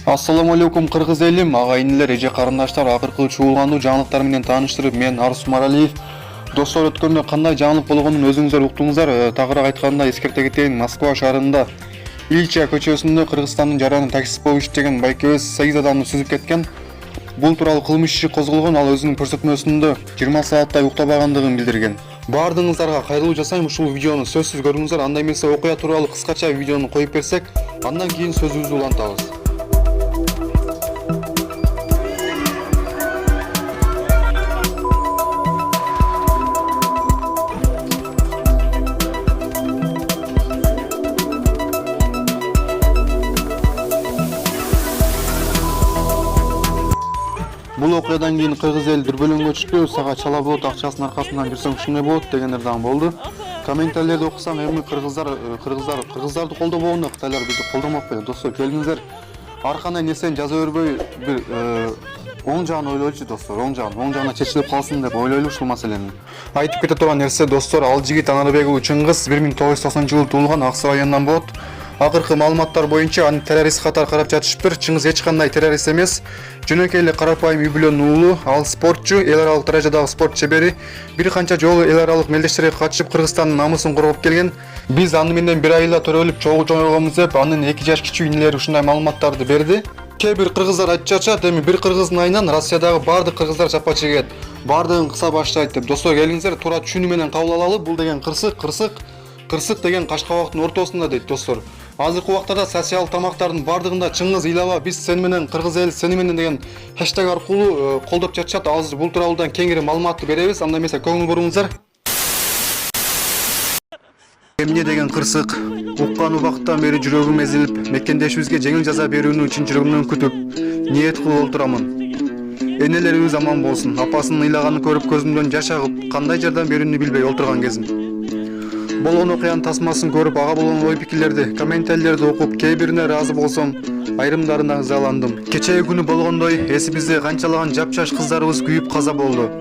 Assalamu алейкум кыргыз элим, агайынылар, эже карындаштар, акыркы чуулгандуу жаңылыктар менен тааныштырып, мен Арус Умаралиев. Достор, өткөндө кандай жаңылык болгонун өзүңүздөр уктуңуздар. Тагыраак айтканда эскерте кетейин, Москва шаарында Ильча көчөсүндө Кыргызстандын жараны таксист болуп иштеген байкебиз 8 адамды сүзүп кеткен. Бул тууралуу кылмыш иши козголгон, ал өзүнүн көрсөтмөсүндө 20 сааттай уктабагандыгын билдирген. Бардыгыңыздарга кайрылуу жасайм, ушул видеону сөзсүз көрүңүздөр. Андай эмесе окуя тууралуу кыскача видеону коюп берсек, андан кийин сөзүбүздү улантабыз. Бул окуядан кийин кыргыз эл дүрбөлөңгө түштү. Сага чала болот, акчасынын аркасынан жүрсөң ушундай болот дегендер дагы болду. Комментарийлерди окусам, эми кыргыздарды колдобогондо кытайлар бизди колдомок беле. Достор, келиңиздер, ар кандай нерсени жаза бербөй бир оң жагын ойлойлучу достор, оң жагына чечилип калсын деп ойлойлу ушул маселени. Айтып кете турган нерсе достор, ал жигит Анарбек уулу Чыңгыз 1990-жылы туулган, Аксы районунан болот. Акыркы маалыматтар боюнча аны террорист катары карап жатышыптыр. Чыңгыз эч кандай террорист эмес. Жөнөкөй эле карапайым үй бүлөнүн уулу, ал спортчу, эл аралык даражадагы спорт чебери. Бир канча жолу эл аралык мелдештерге катышып Кыргызстандын намысын коргоп келген. Биз аны менен бир айла төрөлүп чогулганбыз деп, анын 2 жаш кичүү инелери ушундай маалыматтарды берди. Кээ бир кыргыздар айтып жатышат, эми бир кыргыздын айынан Россиядагы бардык кыргыздар жапа чегет, бардыгын кыса баштайт деп. Достор, келиңиздер, туура түшүнүү менен кабыл алалы. Бул деген кырсык деген Кашкабактын ортосунда дейт достор. Азыркы убактарда социал тамактардын бардыгында Чыңгыз ыйлаба, биз сени менен, кыргыз эл сени менен деген хэштег аркылуу колдоп жатышат. Азыр бул тууралуу кеңири маалыматты беребиз. Андай эмесе көңүл буруңуздар. Эмне деген кырсык? Уккан убакыттан бери жүрөгүм эзилип, мекендешибизге жеңил жаза берүүнү чын жүрөгүмдөн күтүп, ниет кылып отурамын. Энелерибиз аман болсун. Апасынын ыйлаганын көрүп көзүмдөн жаш агып, кандай жардам берүүнү билбей отурган кезим. Болгон окуянын тасмасын көрүп, ага болгон ой пикирлерди, комментарийлерди окуп, кээ бирине ыраазы болсом, айрымдарына ызаландым. Кечеги күнү болгондой, эсибизде канчалаган жапжаш кыздарыбыз күйүп каза болду.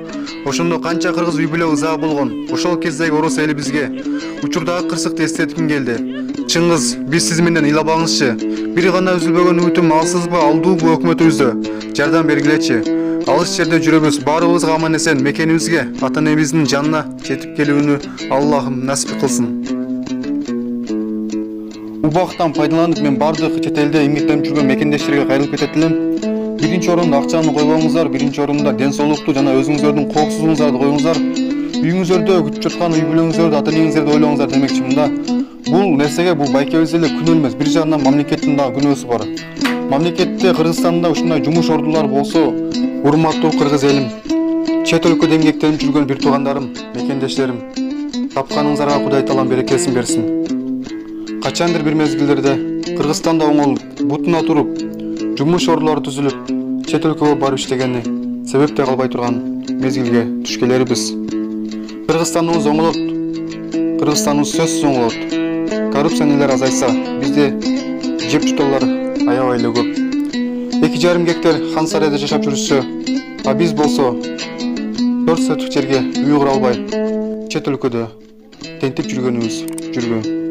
Ошондо канча кыргыз үй бүлө ыза болгон. Ошол кездеги орус элибизге учурдагы кырсыкты эстетким келди. Чыңгыз, биз сиз менен ыйлабаңызчы. Бир гана үзүлбөгөн үмүтүм алсызбы, алдуубу өкмөтүбүздө жардам бергилечи. Алыс жерде жүрөбүз, баарыбызга аман эсен мекенибизге, ата энебиздин жанына жетип келүүнү Аллахым насип кылсын. Убактан пайдаланып, мен бардык чет элде эмгектенип жүргөн мекендештерге кайрылып кетет элем. Биринчи орунда акчаны койбоңуздар, биринчи орунда ден соолукту жана өзүңүздөрдүн коопсуздугуңузду коюңуздар. Үйүңүздөрдө күтүп жаткан үй бүлөңүздөрдү, ата энеңиздерди ойлоңуздар демекчимин да. Бул нерсеге бул байкебиз эле күнөө эмес, бир жагынан мамлекеттин дагы күнөөсү бар. Мамлекетте Кыргызстанда ушундай жумуш ордулары болсо, урматтуу кыргыз элим, чет өлкөдө эмгектенип жүргөн бир туугандарым, мекендештерим, тапканыңыздарга Кудай таалам берекесин берсин. Качандыр бир мезгилдерде Кыргызстанда оңолуп, бутуна туруп, жумуш ордулары түзүлүп, чет өлкөгө барып иштегени себепте калбай турган мезгилге түшкөнлөрбүз. Кыргызстаныбыз оңолот, Кыргызстаныбыз сөзсүз оңолот. Коррупциянын азайса, бизде жеп жутуулар аябай эле көп. 2,5 гектар Хан Сарайда жашап жүрүшсө, а биз болсо 4 соток жерге үй кура албай чет өлкөдө тентип жүргөнүбүз жүргөн.